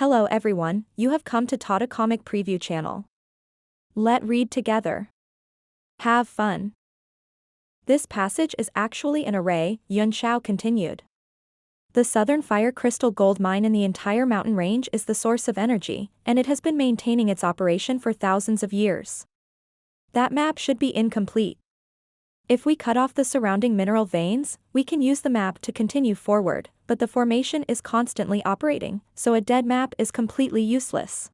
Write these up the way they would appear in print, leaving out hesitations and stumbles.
Hello everyone, you have come to Tata Comic Preview channel. Let read together. Have fun. This passage is actually an array, Yunxiao continued. The southern fire crystal gold mine in the entire mountain range is the source of energy, and it has been maintaining its operation for thousands of years. That map should be incomplete. If we cut off the surrounding mineral veins, we can use the map to continue forward, but the formation is constantly operating, so a dead map is completely useless.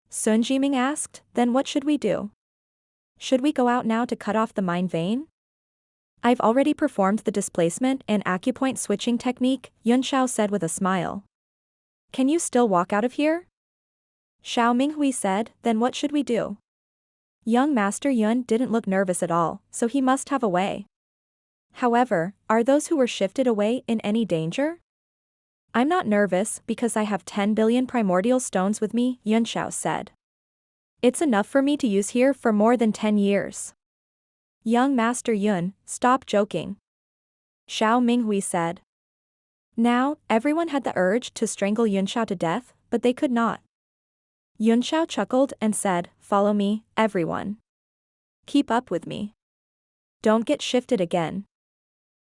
Sun Jiming asked, then what should we do? Should we go out now to cut off the mine vein? I've already performed the displacement and acupoint switching technique, Yunxiao said with a smile. Can you still walk out of here? Xiao Minghui said, then what should we do? Young Master Yun didn't look nervous at all, so he must have a way. However, are those who were shifted away in any danger? I'm not nervous because I have 10 billion primordial stones with me, Yunxiao said. It's enough for me to use here for more than 10 years. Young Master Yun, stop joking. Xiao Minghui said. Now, everyone had the urge to strangle Yunxiao to death, but they could not. Yunxiao chuckled and said, follow me, everyone. Keep up with me. Don't get shifted again.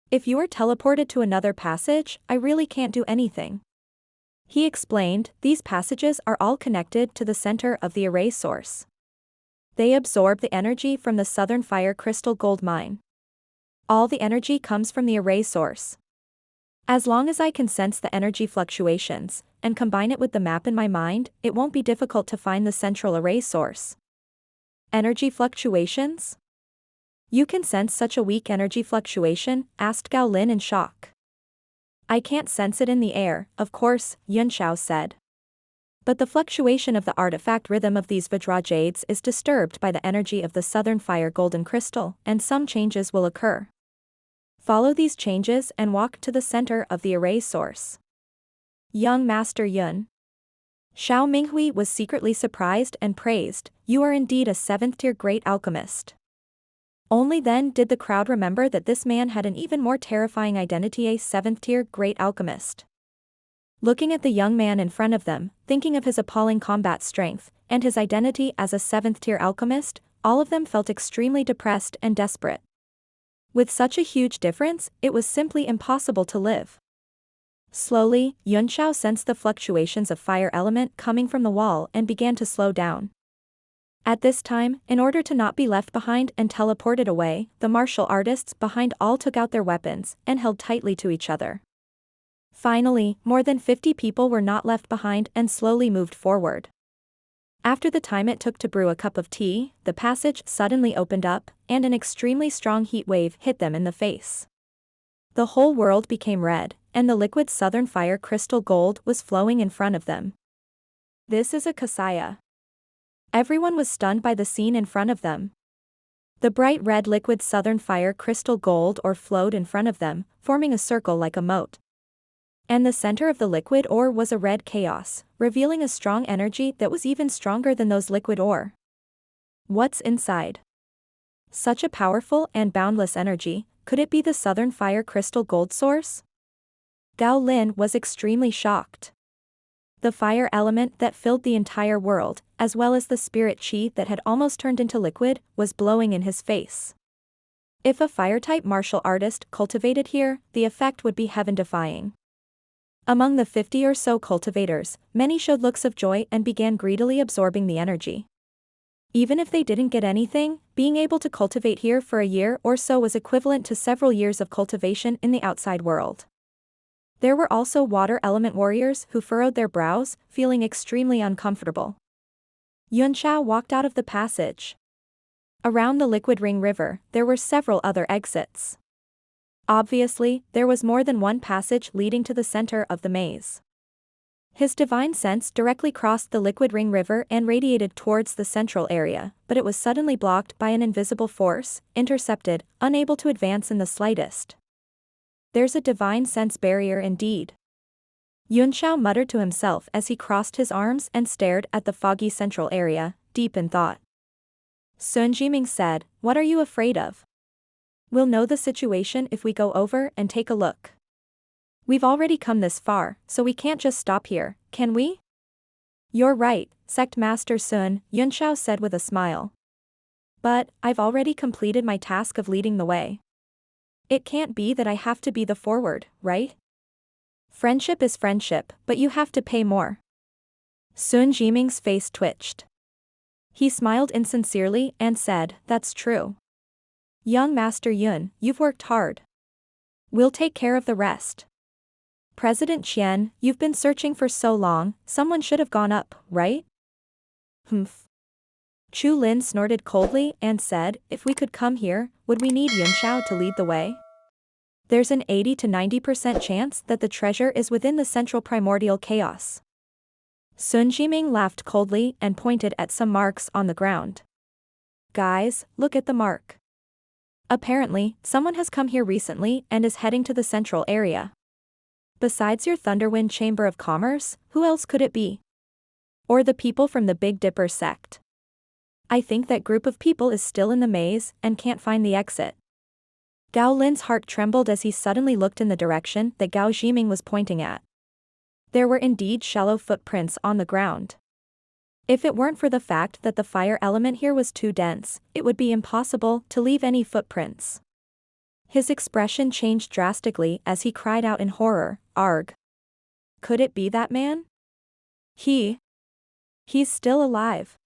If you are teleported to another passage, I really can't do anything. He explained, these passages are all connected to the center of the array source. They absorb the energy from the southern fire crystal gold mine. All the energy comes from the array source. As long as I can sense the energy fluctuations, and combine it with the map in my mind, it won't be difficult to find the central array source. Energy fluctuations? You can sense such a weak energy fluctuation? Asked Gao Lin in shock. I can't sense it in the air, of course, Yunxiao said. But the fluctuation of the artifact rhythm of these Vajra jades is disturbed by the energy of the southern fire golden crystal, and some changes will occur. Follow these changes and walk to the center of the array source. Young Master Yun. Xiao Minghui was secretly surprised and praised, you are indeed a 7th-tier great alchemist. Only then did the crowd remember that this man had an even more terrifying identity, a 7th-tier great alchemist. Looking at the young man in front of them, thinking of his appalling combat strength, and his identity as a 7th-tier alchemist, all of them felt extremely depressed and desperate. With such a huge difference, it was simply impossible to live. Slowly, Yunxiao sensed the fluctuations of fire element coming from the wall and began to slow down. At this time, in order to not be left behind and teleported away, the martial artists behind all took out their weapons and held tightly to each other. Finally, more than 50 people were not left behind and slowly moved forward. After the time it took to brew a cup of tea, the passage suddenly opened up, and an extremely strong heat wave hit them in the face. The whole world became red, and the liquid southern fire crystal gold was flowing in front of them. This is a kasaya. Everyone was stunned by the scene in front of them. The bright red liquid southern fire crystal gold ore flowed in front of them, forming a circle like a moat. And the center of the liquid ore was a red chaos, revealing a strong energy that was even stronger than those liquid ore. What's inside? Such a powerful and boundless energy, could it be the southern fire crystal gold source? Gao Lin was extremely shocked. The fire element that filled the entire world, as well as the spirit chi that had almost turned into liquid, was blowing in his face. If a fire-type martial artist cultivated here, the effect would be heaven-defying. Among the 50 or so cultivators, many showed looks of joy and began greedily absorbing the energy. Even if they didn't get anything, being able to cultivate here for a year or so was equivalent to several years of cultivation in the outside world. There were also water element warriors who furrowed their brows, feeling extremely uncomfortable. Yunxiao walked out of the passage. Around the Liquid Ring River, there were several other exits. Obviously, there was more than one passage leading to the center of the maze. His divine sense directly crossed the Liquid Ring River and radiated towards the central area, but it was suddenly blocked by an invisible force, intercepted, unable to advance in the slightest. There's a divine sense barrier indeed. Yunxiao muttered to himself as he crossed his arms and stared at the foggy central area, deep in thought. Sun Jiming said, what are you afraid of? We'll know the situation if we go over and take a look. We've already come this far, so we can't just stop here, can we? You're right, Sect Master Sun, Yunxiao said with a smile. But, I've already completed my task of leading the way. It can't be that I have to be the forward, right? Friendship is friendship, but you have to pay more. Sun Jiming's face twitched. He smiled insincerely and said, that's true. Young Master Yun, you've worked hard. We'll take care of the rest. President Qian, you've been searching for so long, someone should have gone up, right? Humph. Chu Lin snorted coldly and said, if we could come here, would we need Yunxiao to lead the way? There's an 80 to 90% chance that the treasure is within the central primordial chaos. Sun Jiming laughed coldly and pointed at some marks on the ground. Guys, look at the mark. Apparently, someone has come here recently and is heading to the central area. Besides your Thunderwind Chamber of Commerce, who else could it be? Or the people from the Big Dipper sect? I think that group of people is still in the maze and can't find the exit. Gao Lin's heart trembled as he suddenly looked in the direction that Gao Jiming was pointing at. There were indeed shallow footprints on the ground. If it weren't for the fact that the fire element here was too dense, it would be impossible to leave any footprints. His expression changed drastically as he cried out in horror, Arg! Could it be that man? He's still alive.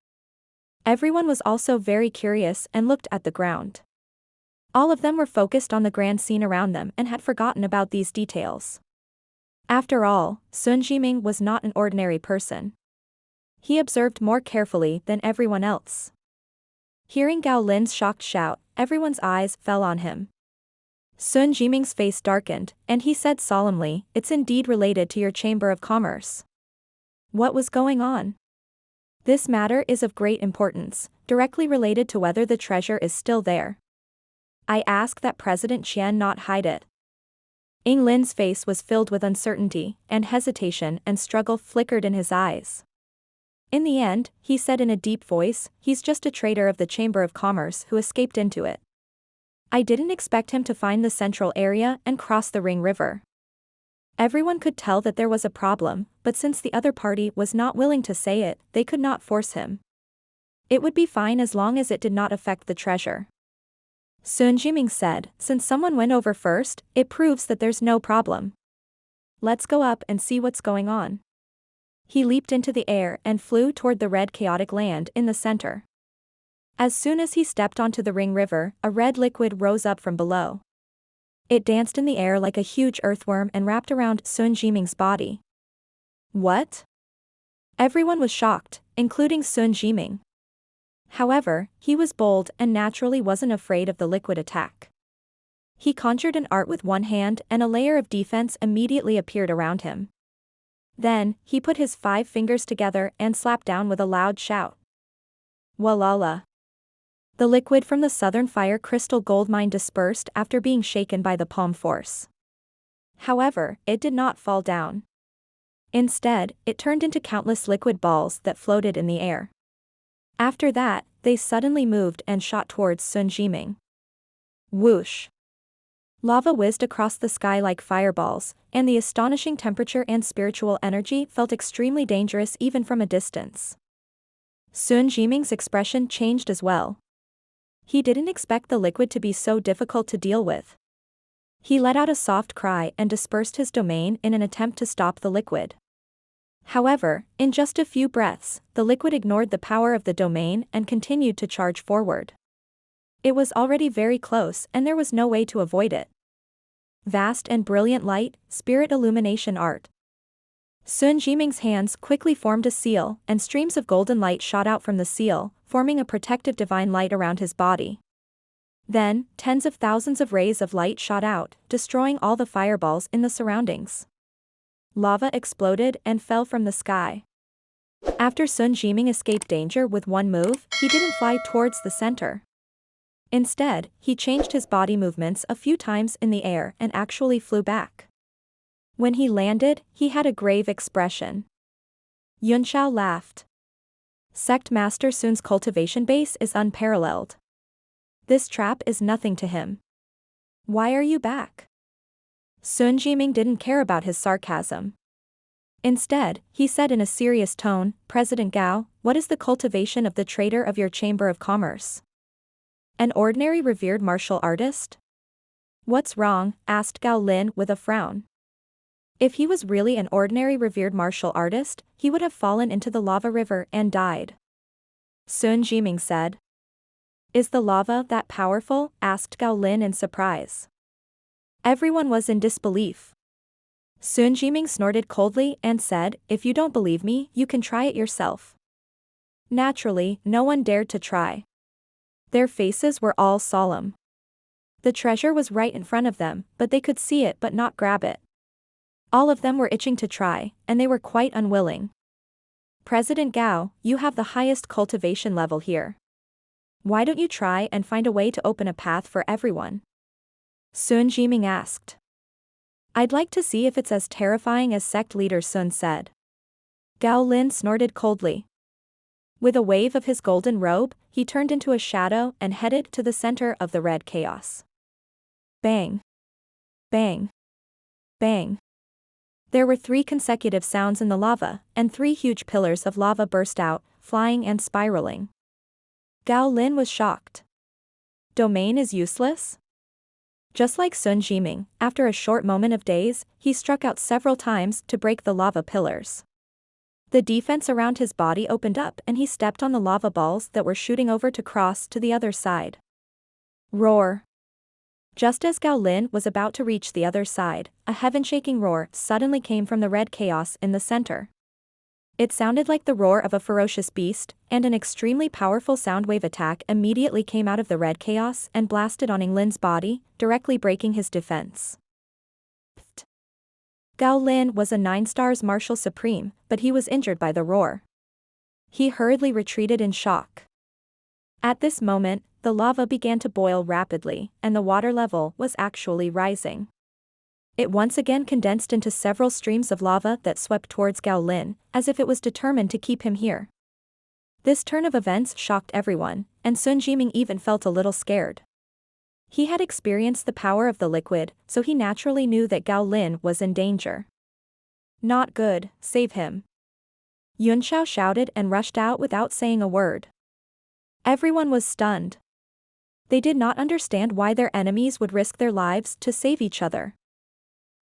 Everyone was also very curious and looked at the ground. All of them were focused on the grand scene around them and had forgotten about these details. After all, Sun Jiming was not an ordinary person. He observed more carefully than everyone else. Hearing Gao Lin's shocked shout, everyone's eyes fell on him. Sun Jiming's face darkened, and he said solemnly, it's indeed related to your Chamber of Commerce. What was going on? This matter is of great importance, directly related to whether the treasure is still there. I ask that President Qian not hide it. Ying Lin's face was filled with uncertainty, and hesitation and struggle flickered in his eyes. In the end, he said in a deep voice, he's just a trader of the Chamber of Commerce who escaped into it. I didn't expect him to find the central area and cross the Ring River. Everyone could tell that there was a problem, but since the other party was not willing to say it, they could not force him. It would be fine as long as it did not affect the treasure. Sun Jiming said, since someone went over first, it proves that there's no problem. Let's go up and see what's going on. He leaped into the air and flew toward the red chaotic land in the center. As soon as he stepped onto the Ring River, a red liquid rose up from below. It danced in the air like a huge earthworm and wrapped around Sun Jiming's body. What? Everyone was shocked, including Sun Jiming. However, he was bold and naturally wasn't afraid of the liquid attack. He conjured an art with one hand and a layer of defense immediately appeared around him. Then, he put his 5 fingers together and slapped down with a loud shout. Walala. The liquid from the southern fire crystal gold mine dispersed after being shaken by the palm force. However, it did not fall down. Instead, it turned into countless liquid balls that floated in the air. After that, they suddenly moved and shot towards Sun Jiming. Whoosh! Lava whizzed across the sky like fireballs, and the astonishing temperature and spiritual energy felt extremely dangerous even from a distance. Sun Jiming's expression changed as well. He didn't expect the liquid to be so difficult to deal with. He let out a soft cry and dispersed his domain in an attempt to stop the liquid. However, in just a few breaths, the liquid ignored the power of the domain and continued to charge forward. It was already very close and there was no way to avoid it. Vast and brilliant light, spirit illumination art. Sun Jiming's hands quickly formed a seal, and streams of golden light shot out from the seal, forming a protective divine light around his body. Then, tens of thousands of rays of light shot out, destroying all the fireballs in the surroundings. Lava exploded and fell from the sky. After Sun Jiming escaped danger with one move, he didn't fly towards the center. Instead, he changed his body movements a few times in the air and actually flew back. When he landed, he had a grave expression. Yunxiao laughed. Sect Master Sun's cultivation base is unparalleled. This trap is nothing to him. Why are you back? Sun Jiming didn't care about his sarcasm. Instead, he said in a serious tone, "President Gao, what is the cultivation of the trader of your Chamber of Commerce? An ordinary revered martial artist?" "What's wrong?" asked Gao Lin with a frown. If he was really an ordinary revered martial artist, he would have fallen into the lava river and died. Sun Jiming said. "Is the lava that powerful?" asked Gao Lin in surprise. Everyone was in disbelief. Sun Jiming snorted coldly and said, "If you don't believe me, you can try it yourself." Naturally, no one dared to try. Their faces were all solemn. The treasure was right in front of them, but they could see it but not grab it. All of them were itching to try, and they were quite unwilling. "President Gao, you have the highest cultivation level here. Why don't you try and find a way to open a path for everyone?" Sun Jiming asked. "I'd like to see if it's as terrifying as sect leader Sun said." Gao Lin snorted coldly. With a wave of his golden robe, he turned into a shadow and headed to the center of the red chaos. Bang! Bang! Bang! There were 3 consecutive sounds in the lava, and 3 huge pillars of lava burst out, flying and spiraling. Gao Lin was shocked. Domain is useless? Just like Sun Jiming, after a short moment of daze, he struck out several times to break the lava pillars. The defense around his body opened up and he stepped on the lava balls that were shooting over to cross to the other side. Roar! Just as Gao Lin was about to reach the other side, a heaven-shaking roar suddenly came from the red chaos in the center. It sounded like the roar of a ferocious beast, and an extremely powerful sound wave attack immediately came out of the red chaos and blasted on Lin's body, directly breaking his defense. Pfft. Gao Lin was a 9-stars martial supreme, but he was injured by the roar. He hurriedly retreated in shock. At this moment, the lava began to boil rapidly, and the water level was actually rising. It once again condensed into several streams of lava that swept towards Gao Lin, as if it was determined to keep him here. This turn of events shocked everyone, and Sun Jiming even felt a little scared. He had experienced the power of the liquid, so he naturally knew that Gao Lin was in danger. "Not good, save him." Yunxiao shouted and rushed out without saying a word. Everyone was stunned. They did not understand why their enemies would risk their lives to save each other.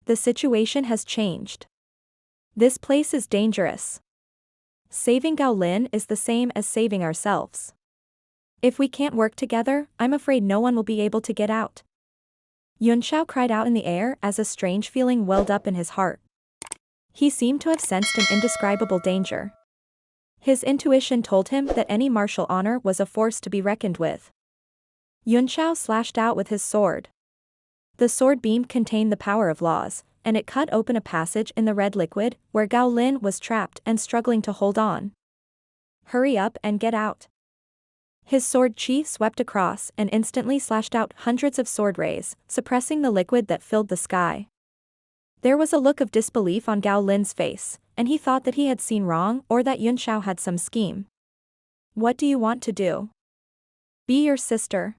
The situation has changed. This place is dangerous. Saving Gao Lin is the same as saving ourselves. If we can't work together, I'm afraid no one will be able to get out. Yunxiao cried out in the air as a strange feeling welled up in his heart. He seemed to have sensed an indescribable danger. His intuition told him that any martial honor was a force to be reckoned with. Yunxiao slashed out with his sword. The sword beam contained the power of laws, and it cut open a passage in the red liquid, where Gao Lin was trapped and struggling to hold on. "Hurry up and get out." His sword chi swept across and instantly slashed out hundreds of sword rays, suppressing the liquid that filled the sky. There was a look of disbelief on Gao Lin's face, and he thought that he had seen wrong or that Yunxiao had some scheme. "What do you want to do?" "Be your sister."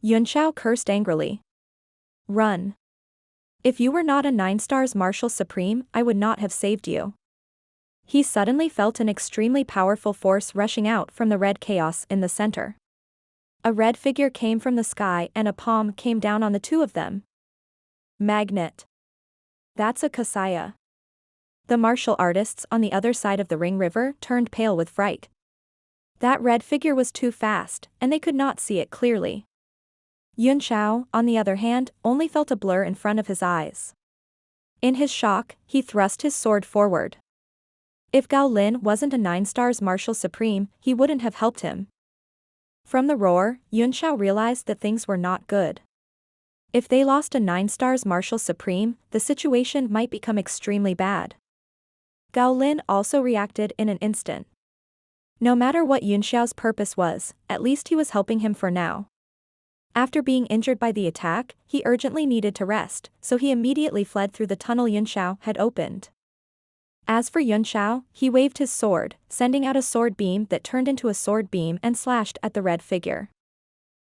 Yunxiao cursed angrily. "Run. If you were not a 9-stars martial supreme, I would not have saved you." He suddenly felt an extremely powerful force rushing out from the red chaos in the center. A red figure came from the sky and a palm came down on the 2 of them. Magnet. That's a Kasaya. The martial artists on the other side of the Ring River turned pale with fright. That red figure was too fast, and they could not see it clearly. Yunxiao, on the other hand, only felt a blur in front of his eyes. In his shock, he thrust his sword forward. If Gao Lin wasn't a 9-stars martial supreme, he wouldn't have helped him. From the roar, Yunxiao realized that things were not good. If they lost a 9-stars martial supreme, the situation might become extremely bad. Gao Lin also reacted in an instant. No matter what Yunxiao's purpose was, at least he was helping him for now. After being injured by the attack, he urgently needed to rest, so he immediately fled through the tunnel Yunxiao had opened. As for Yunxiao, he waved his sword, sending out a sword beam that turned into a sword beam and slashed at the red figure.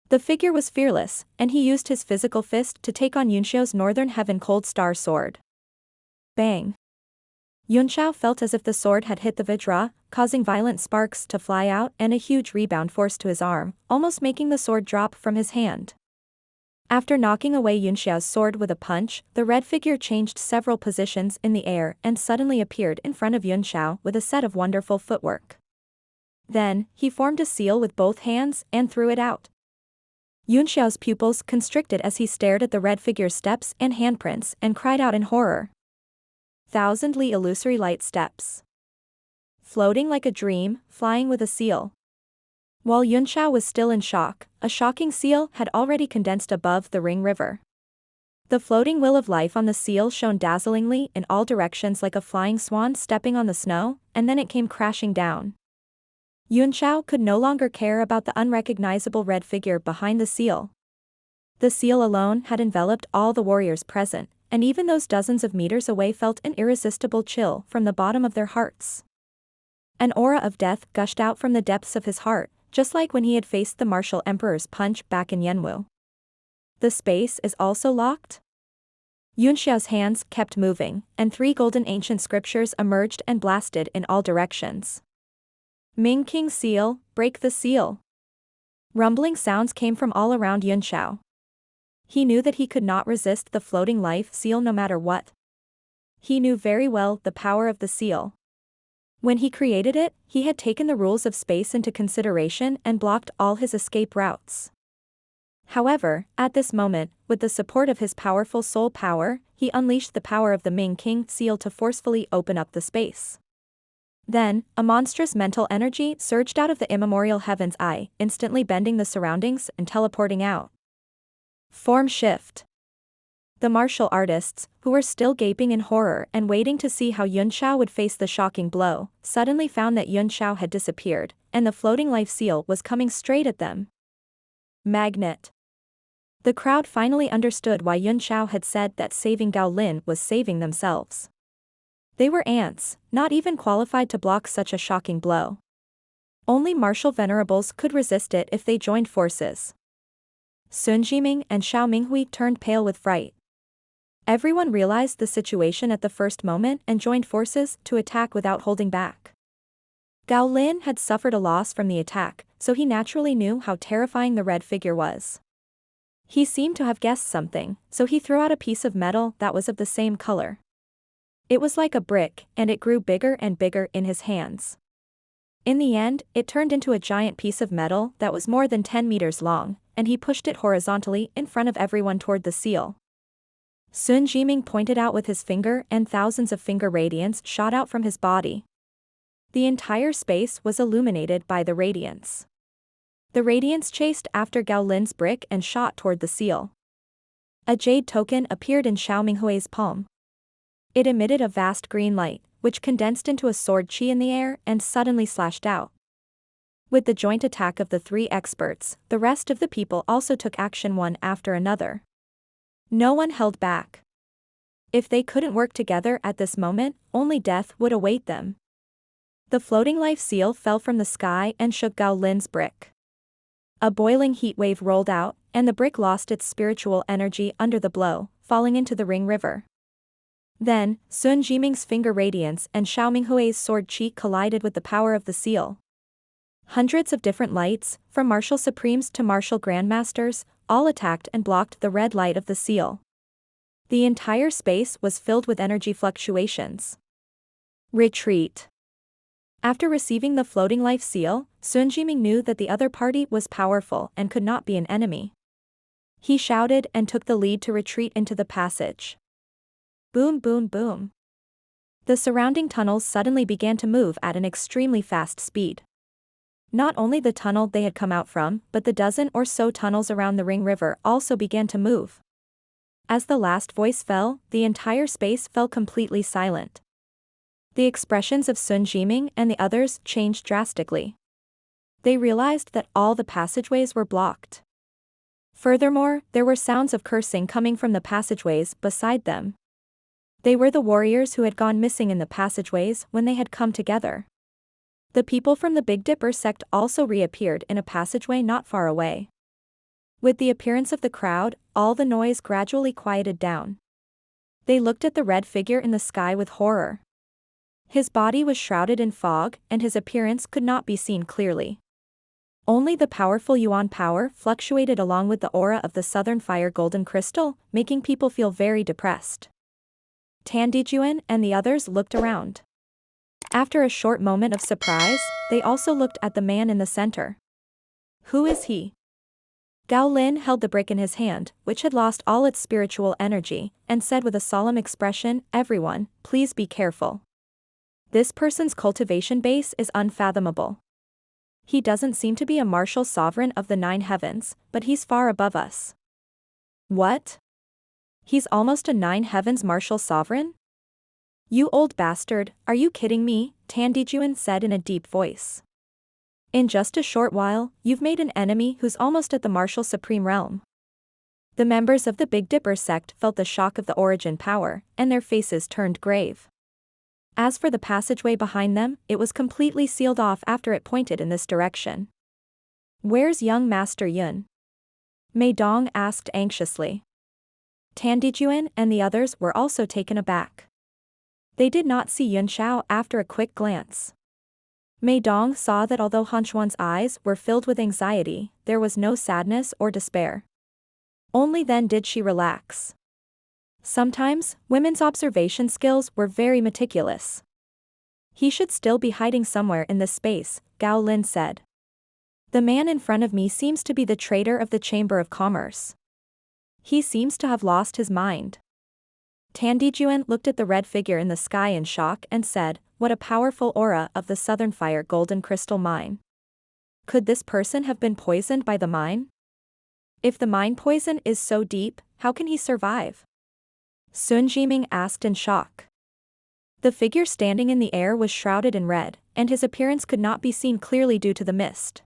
The figure was fearless, and he used his physical fist to take on Yunxiao's Northern Heaven Cold Star sword. Bang! Yunxiao felt as if the sword had hit the vajra, causing violent sparks to fly out and a huge rebound force to his arm, almost making the sword drop from his hand. After knocking away Yunxiao's sword with a punch, the red figure changed several positions in the air and suddenly appeared in front of Yunxiao with a set of wonderful footwork. Then, he formed a seal with both hands and threw it out. Yunxiao's pupils constricted as he stared at the red figure's steps and handprints and cried out in horror. 1,000 Li illusory light steps. Floating like a dream, flying with a seal. While Yunxiao was still in shock, a shocking seal had already condensed above the Ring River. The floating will of life on the seal shone dazzlingly in all directions like a flying swan stepping on the snow, and then it came crashing down. Yunxiao could no longer care about the unrecognizable red figure behind the seal. The seal alone had enveloped all the warriors present, and even those dozens of meters away felt an irresistible chill from the bottom of their hearts. An aura of death gushed out from the depths of his heart, just like when he had faced the martial emperor's punch back in Yanwu. The space is also locked? Yunxiao's hands kept moving, and 3 golden ancient scriptures emerged and blasted in all directions. Ming King Seal, break the seal. Rumbling sounds came from all around Yunxiao. He knew that he could not resist the floating life seal no matter what. He knew very well the power of the seal. When he created it, he had taken the rules of space into consideration and blocked all his escape routes. However, at this moment, with the support of his powerful soul power, he unleashed the power of the Ming King seal to forcefully open up the space. Then, a monstrous mental energy surged out of the immemorial heaven's eye, instantly bending the surroundings and teleporting out. Form shift. The martial artists, who were still gaping in horror and waiting to see how Yunxiao would face the shocking blow, suddenly found that Yunxiao had disappeared, and the floating life seal was coming straight at them. Magnet. The crowd finally understood why Yunxiao had said that saving Gao Lin was saving themselves. They were ants, not even qualified to block such a shocking blow. Only martial venerables could resist it if they joined forces. Sun Jiming and Xiao Minghui turned pale with fright. Everyone realized the situation at the first moment and joined forces to attack without holding back. Gao Lin had suffered a loss from the attack, so he naturally knew how terrifying the red figure was. He seemed to have guessed something, so he threw out a piece of metal that was of the same color. It was like a brick, and it grew bigger and bigger in his hands. In the end, it turned into a giant piece of metal that was more than 10 meters long, and he pushed it horizontally in front of everyone toward the seal. Sun Jiming pointed out with his finger and thousands of finger radiance shot out from his body. The entire space was illuminated by the radiance. The radiance chased after Gao Lin's brick and shot toward the seal. A jade token appeared in Xiao Minghui's palm. It emitted a vast green light, which condensed into a sword chi in the air and suddenly slashed out. With the joint attack of the 3 experts, the rest of the people also took action one after another. No one held back. If they couldn't work together at this moment, only death would await them. The floating life seal fell from the sky and shook Gao Lin's brick. A boiling heat wave rolled out, and the brick lost its spiritual energy under the blow, falling into the Ring River. Then, Sun Jiming's finger radiance and Xiao Minghui's sword chi collided with the power of the seal. Hundreds of different lights, from martial supremes to martial grandmasters, all attacked and blocked the red light of the seal. The entire space was filled with energy fluctuations. Retreat. After receiving the floating life seal, Sun Jiming knew that the other party was powerful and could not be an enemy. He shouted and took the lead to retreat into the passage. Boom, boom, boom. The surrounding tunnels suddenly began to move at an extremely fast speed. Not only the tunnel they had come out from, but the dozen or so tunnels around the Ring River also began to move. As the last voice fell, the entire space fell completely silent. The expressions of Sun Jiming and the others changed drastically. They realized that all the passageways were blocked. Furthermore, there were sounds of cursing coming from the passageways beside them. They were the warriors who had gone missing in the passageways when they had come together. The people from the Big Dipper sect also reappeared in a passageway not far away. With the appearance of the crowd, all the noise gradually quieted down. They looked at the red figure in the sky with horror. His body was shrouded in fog, and his appearance could not be seen clearly. Only the powerful Yuan power fluctuated along with the aura of the southern fire golden crystal, making people feel very depressed. Tiandijuan and the others looked around. After a short moment of surprise, they also looked at the man in the center. Who is he? Gao Lin held the brick in his hand, which had lost all its spiritual energy, and said with a solemn expression, "Everyone, please be careful. This person's cultivation base is unfathomable. He doesn't seem to be a martial sovereign of the 9 heavens, but he's far above us." What? He's almost a 9 heavens martial sovereign? You old bastard, are you kidding me? Tiandijuan said in a deep voice. In just a short while, you've made an enemy who's almost at the martial supreme realm. The members of the Big Dipper sect felt the shock of the origin power, and their faces turned grave. As for the passageway behind them, it was completely sealed off after it pointed in this direction. Where's young Master Yun? Mei Dong asked anxiously. Tiandijuan and the others were also taken aback. They did not see Yunxiao after a quick glance. Mei Dong saw that although Hanchuan's eyes were filled with anxiety, there was no sadness or despair. Only then did she relax. Sometimes, women's observation skills were very meticulous. He should still be hiding somewhere in this space, Gao Lin said. The man in front of me seems to be the trader of the Chamber of Commerce. He seems to have lost his mind. Tiandijuan looked at the red figure in the sky in shock and said, "What a powerful aura of the Southern Fire Golden Crystal Mine. Could this person have been poisoned by the mine? If the mine poison is so deep, how can he survive?" Sun Jiming asked in shock. The figure standing in the air was shrouded in red, and his appearance could not be seen clearly due to the mist.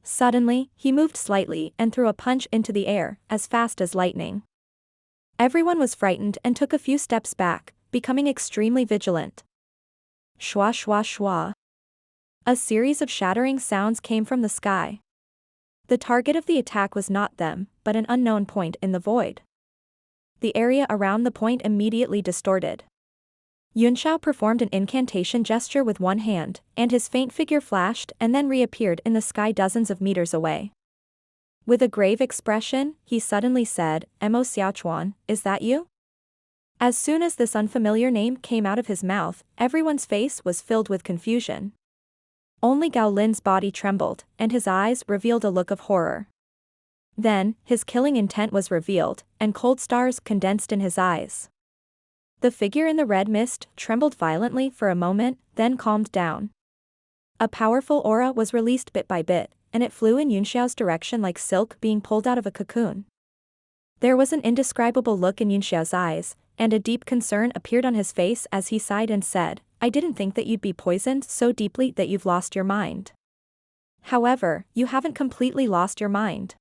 Suddenly, he moved slightly and threw a punch into the air, as fast as lightning. Everyone was frightened and took a few steps back, becoming extremely vigilant. Shwa shwa shwa. A series of shattering sounds came from the sky. The target of the attack was not them, but an unknown point in the void. The area around the point immediately distorted. Yunxiao performed an incantation gesture with one hand, and his faint figure flashed and then reappeared in the sky dozens of meters away. With a grave expression, he suddenly said, "Mo Xiaochuan, is that you?" As soon as this unfamiliar name came out of his mouth, everyone's face was filled with confusion. Only Gao Lin's body trembled, and his eyes revealed a look of horror. Then, his killing intent was revealed, and cold stars condensed in his eyes. The figure in the red mist trembled violently for a moment, then calmed down. A powerful aura was released bit by bit, and it flew in Yunxiao's direction like silk being pulled out of a cocoon. There was an indescribable look in Yunxiao's eyes, and a deep concern appeared on his face as he sighed and said, "I didn't think that you'd be poisoned so deeply that you've lost your mind. However, you haven't completely lost your mind.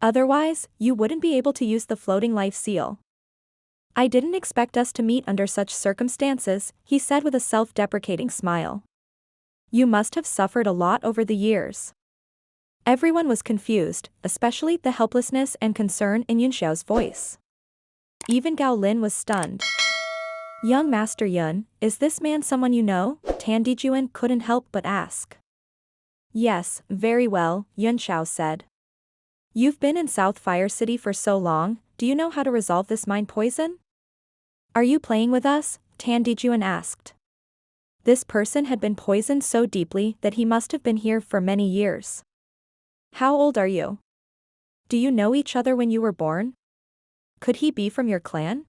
Otherwise, you wouldn't be able to use the floating life seal." "I didn't expect us to meet under such circumstances," he said with a self-deprecating smile. "You must have suffered a lot over the years." Everyone was confused, especially the helplessness and concern in Yunxiao's voice. Even Gao Lin was stunned. "Young Master Yun, is this man someone you know?" Tiandijuan couldn't help but ask. "Yes, very well," Yunxiao said. "You've been in South Fire City for so long, do you know how to resolve this mine poison?" "Are you playing with us?" Tiandijuan asked. This person had been poisoned so deeply that he must have been here for many years. "How old are you? Do you know each other when you were born? Could he be from your clan?"